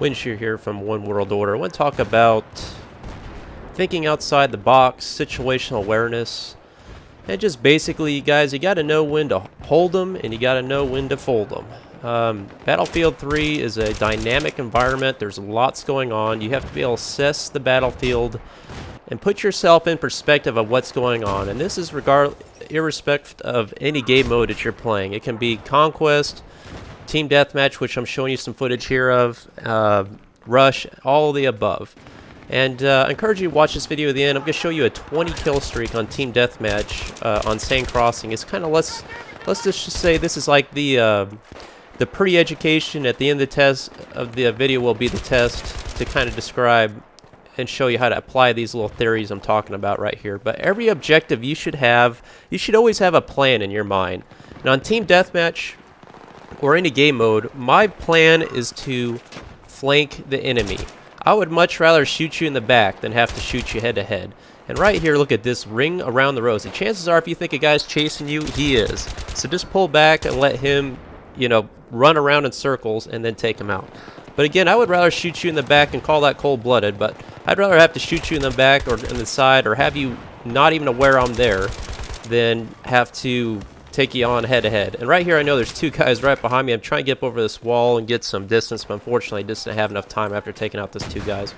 Windshear here from One World Order. I want to talk about thinking outside the box, situational awareness, and just basically, you guys, you got to know when to hold them and you got to know when to fold them. Battlefield 3 is a dynamic environment. There's lots going on. You have to be able to assess the battlefield and put yourself in perspective of what's going on. And this is irrespective of any game mode that you're playing. It can be Conquest, Team Deathmatch, which I'm showing you some footage here of, Rush, all of the above. And I encourage you to watch this video at the end. I'm going to show you a 20 kill streak on Team Deathmatch on Sand Crossing. It's kind of, let's just say this is like the pre-education. At the end of the test of the video will be the test to kind of describe and show you how to apply these little theories I'm talking about right here. But every objective you should always have a plan in your mind. Now on Team Deathmatch or any game mode, my plan is to flank the enemy. I would much rather shoot you in the back than have to shoot you head to head. And right here, look at this ring around the rosy. Chances are, if you think a guy's chasing you, he is. So just pull back and let him, you know, run around in circles and then take him out. But again, I would rather shoot you in the back and call that cold-blooded, but I'd rather have to shoot you in the back or in the side or have you not even aware I'm there than have to take you on head-to-head. And right here, I know there's two guys right behind me. I'm trying to get up over this wall and get some distance, but unfortunately, I just didn't have enough time after taking out those two guys.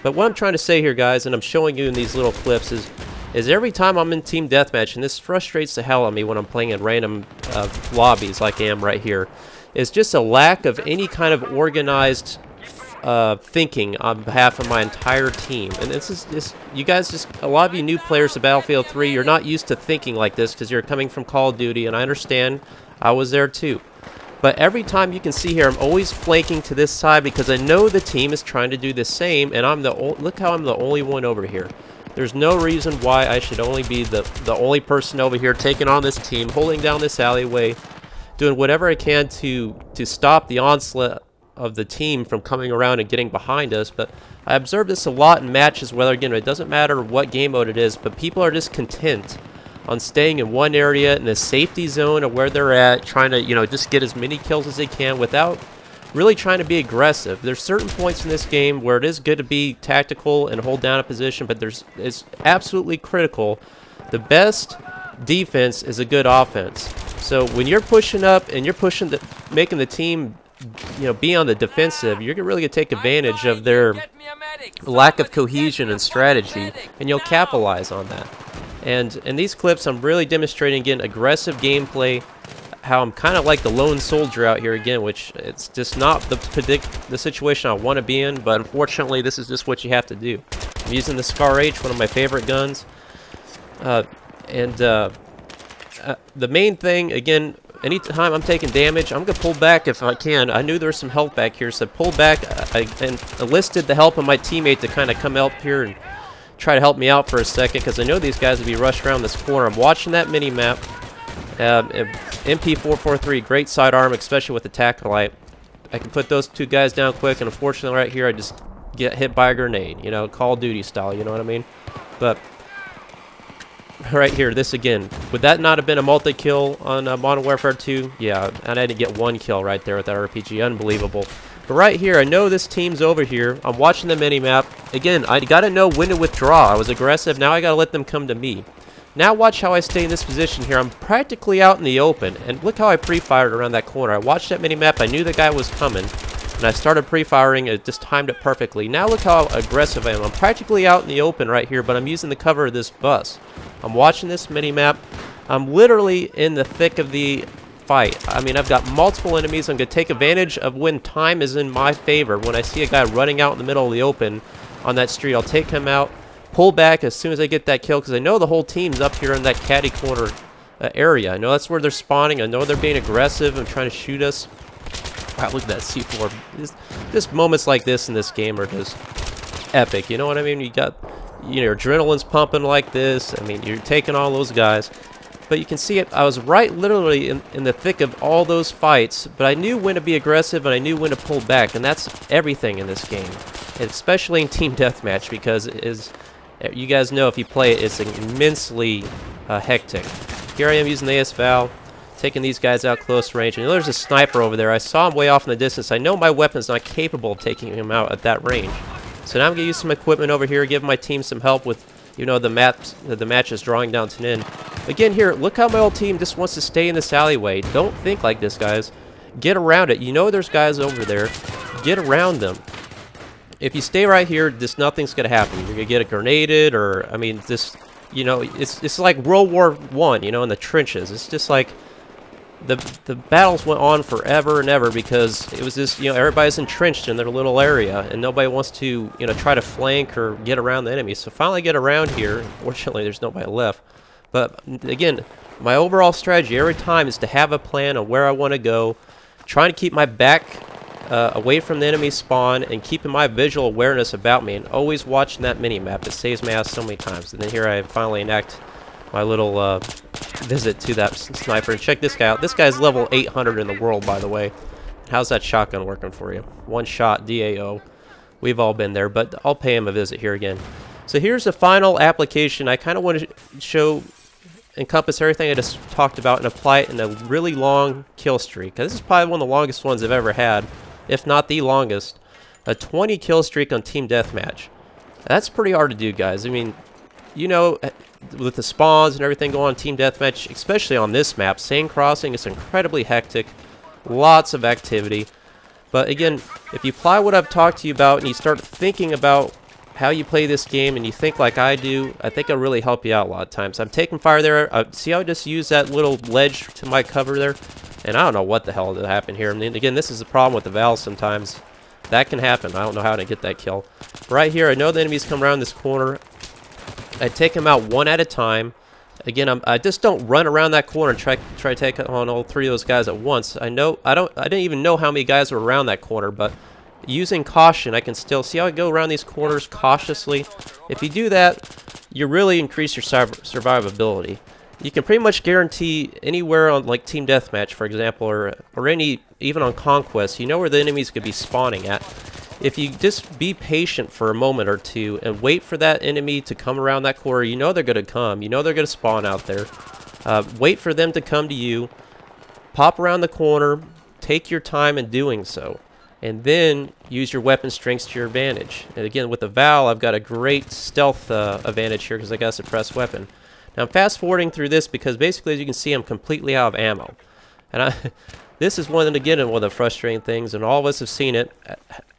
But what I'm trying to say here, guys, and I'm showing you in these little clips, is every time I'm in Team Deathmatch, and this frustrates the hell out of me when I'm playing in random lobbies like I am right here, is just a lack of any kind of organized thinking on behalf of my entire team. And this is you guys, a lot of you new players to Battlefield 3, you're not used to thinking like this because you're coming from Call of Duty, and I understand, I was there too. But every time you can see here, I'm always flanking to this side because I know the team is trying to do the same, and look how I'm the only one over here. There's no reason why I should only be the only person over here taking on this team, holding down this alleyway, doing whatever I can to stop the onslaught of the team from coming around and getting behind us. But I observe this a lot in matches, whether, again, it doesn't matter what game mode it is, but people are just content on staying in one area in the safety zone of where they're at, trying to, you know, just get as many kills as they can without really trying to be aggressive. There's certain points in this game where it is good to be tactical and hold down a position, but it's absolutely critical. The best defense is a good offense. So when you're pushing up and you're making the team, you know, be on the defensive, you're really going to take advantage of their lack of cohesion and strategy, and you'll capitalize on that. And in these clips, I'm really demonstrating, again, aggressive gameplay, how I'm kind of like the lone soldier out here again, which it's just not the situation I want to be in, but unfortunately, this is just what you have to do. I'm using the Scar H, one of my favorite guns, the main thing, again, anytime I'm taking damage, I'm going to pull back if I can. I knew there was some health back here, so pull back and enlisted the help of my teammate to kind of come up here and try to help me out for a second, because I know these guys will be rushed around this corner. I'm watching that mini-map. MP443, great sidearm, especially with the Tactolite. I can put those two guys down quick, and unfortunately right here I just get hit by a grenade, you know, Call of Duty style, you know what I mean? But right here, this again, would that not have been a multi-kill on Modern Warfare 2? Yeah, and I didn't get one kill right there with that RPG. Unbelievable. But right here, I know this team's over here. I'm watching the mini-map. Again, I got to know when to withdraw. I was aggressive. Now I got to let them come to me. Now watch how I stay in this position here. I'm practically out in the open. And look how I pre-fired around that corner. I watched that mini-map. I knew the guy was coming. And I started pre-firing. It just timed it perfectly. Now look how aggressive I am. I'm practically out in the open right here, but I'm using the cover of this bus. I'm watching this mini-map. I'm literally in the thick of the fight. I mean, I've got multiple enemies. I'm going to take advantage of when time is in my favor. When I see a guy running out in the middle of the open on that street, I'll take him out, pull back as soon as I get that kill, because I know the whole team's up here in that caddy corner area. I know that's where they're spawning. I know they're being aggressive and trying to shoot us. Wow, look at that C4. Just moments like this in this game are just epic. You know what I mean? You got, you know, your adrenaline's pumping like this. I mean, you're taking all those guys. But you can see it. I was right literally in the thick of all those fights, but I knew when to be aggressive and I knew when to pull back, and that's everything in this game, and especially in Team Deathmatch, because you guys know if you play it, it's immensely hectic. Here I am using the AS Val. taking these guys out close range. And there's a sniper over there. I saw him way off in the distance. I know my weapon's not capable of taking him out at that range. So now I'm going to use some equipment over here, give my team some help with, you know, the match is drawing down to an end. Again here, look how my whole team just wants to stay in this alleyway. Don't think like this, guys. Get around it. You know there's guys over there. Get around them. If you stay right here, just nothing's going to happen. You're going to get it grenaded, or, I mean, this, you know, it's like World War I, you know, in the trenches. It's just like the battles went on forever and ever because it was just, you know, everybody's entrenched in their little area, and nobody wants to, you know, try to flank or get around the enemy. So finally get around here. Fortunately, there's nobody left. But, again, my overall strategy every time is to have a plan on where I want to go, trying to keep my back away from the enemy spawn, and keeping my visual awareness about me, and always watching that mini-map. It saves my ass so many times. And then here I finally enact my little visit to that sniper. And check this guy out. This guy's level 800 in the world, by the way. How's that shotgun working for you? One shot, DAO. We've all been there, but I'll pay him a visit here again. So here's the final application. I kind of want to show, encompass everything I just talked about and apply it in a really long kill streak. This is probably one of the longest ones I've ever had, if not the longest. A 20 kill streak on Team Deathmatch. That's pretty hard to do, guys. I mean, you know, with the spawns and everything going on Team Deathmatch, especially on this map, Sand Crossing is incredibly hectic. Lots of activity. But again, if you apply what I've talked to you about and you start thinking about how you play this game and you think like I do, I think it'll really help you out a lot of times. I'm taking fire there. See how I just used that little ledge to my cover there? And I don't know what the hell did happen here. I mean, again, this is the problem with the valve sometimes. That can happen. I don't know how to get that kill. Right here, I know the enemies come around this corner. I take them out one at a time. Again, I just don't run around that corner and try to take on all three of those guys at once. I didn't even know how many guys were around that corner, but using caution, I can still see how I go around these corners cautiously. If you do that, you really increase your survivability. You can pretty much guarantee anywhere on like Team Deathmatch, for example, or even on Conquest, you know where the enemies could be spawning at. If you just be patient for a moment or two and wait for that enemy to come around that corner, you know they're going to come. You know they're going to spawn out there. Wait for them to come to you. Pop around the corner. Take your time in doing so. And then use your weapon strengths to your advantage. And again, with the Val, I've got a great stealth advantage here because I got a suppressed weapon. Now I'm fast forwarding through this because basically, as you can see, I'm completely out of ammo. And this is one of the frustrating things, and all of us have seen it.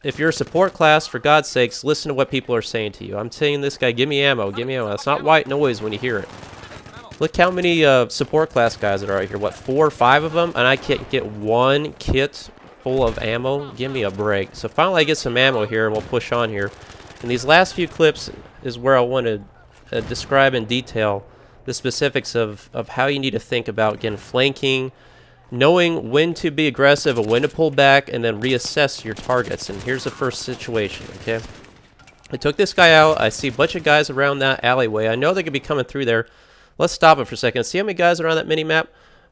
If you're a support class, for God's sakes, listen to what people are saying to you. I'm saying this guy, give me ammo, give me ammo. That's not white noise when you hear it. Look how many support class guys that are right here. What, 4 or 5 of them? And I can't get one kit full of ammo? Give me a break. So finally I get some ammo here, and we'll push on here. And these last few clips is where I want to describe in detail the specifics of how you need to think about, again, flanking, knowing when to be aggressive and when to pull back, and then reassess your targets. And here's the first situation, okay? I took this guy out. I see a bunch of guys around that alleyway. I know they could be coming through there. Let's stop it for a second. See how many guys are on that mini-map?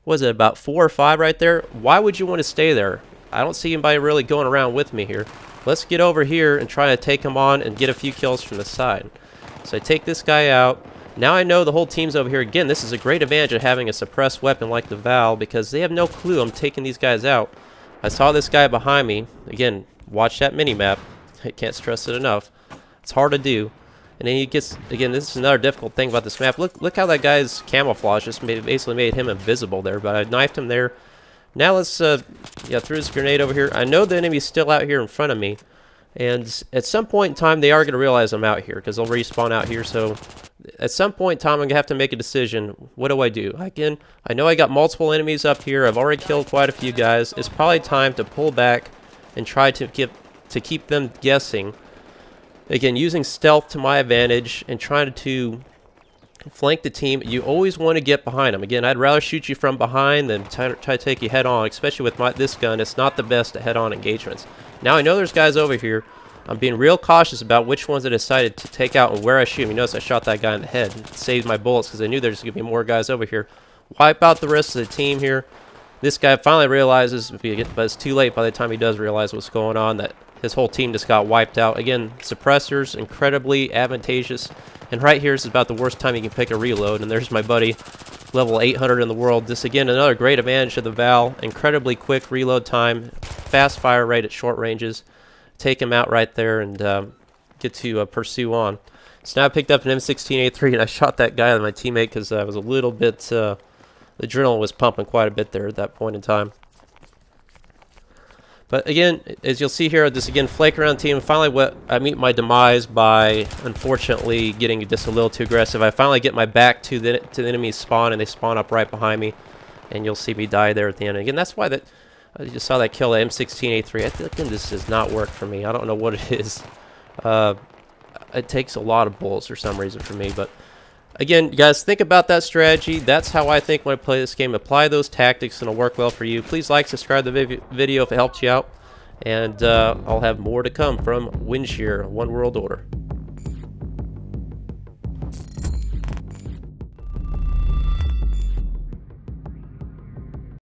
Was it about 4 or 5 right there? Why would you want to stay there? I don't see anybody really going around with me here. Let's get over here and try to take him on and get a few kills from the side. So I take this guy out. Now I know the whole team's over here. Again, this is a great advantage of having a suppressed weapon like the Val because they have no clue I'm taking these guys out. I saw this guy behind me. Again, watch that mini-map. I can't stress it enough. It's hard to do. And then he gets, again, this is another difficult thing about this map. Look how that guy's camouflage just basically made him invisible there, but I knifed him there. Now let's, throw this grenade over here. I know the enemy's still out here in front of me. And at some point in time, they are going to realize I'm out here because they'll respawn out here. So at some point in time, I'm going to have to make a decision. What do I do? Again, I know I got multiple enemies up here. I've already killed quite a few guys. It's probably time to pull back and try to keep them guessing. Again, using stealth to my advantage and trying to flank the team. You always want to get behind them. Again, I'd rather shoot you from behind than try to take you head on, especially with this gun. It's not the best at head-on engagements. Now I know there's guys over here. I'm being real cautious about which ones I decided to take out and where I shoot. You notice I shot that guy in the head and saved my bullets because I knew there's going to be more guys over here. Wipe out the rest of the team here. This guy finally realizes, but it's too late by the time he does realize what's going on, that his whole team just got wiped out. Again, suppressors, incredibly advantageous. And right here is about the worst time you can pick a reload. And there's my buddy level 800 in the world. This again, another great advantage of the Val. Incredibly quick reload time, fast fire rate at short ranges. Take him out right there and get to pursue on. So now I picked up an M16A3 and I shot that guy with my teammate because I was a little bit, the adrenaline was pumping quite a bit there at that point in time. But again, as you'll see here, this again flake around team. Finally, I meet my demise by unfortunately getting just a little too aggressive. I finally get my back to the enemy's spawn, and they spawn up right behind me, and you'll see me die there at the end. And again, that's why that I just saw that kill the M16A3. I think this does not work for me. I don't know what it is. It takes a lot of bullets for some reason for me, but. Again, you guys, think about that strategy. That's how I think when I play this game. Apply those tactics and it'll work well for you. Please like, subscribe to the video if it helped you out. And I'll have more to come from Windshear, One World Order.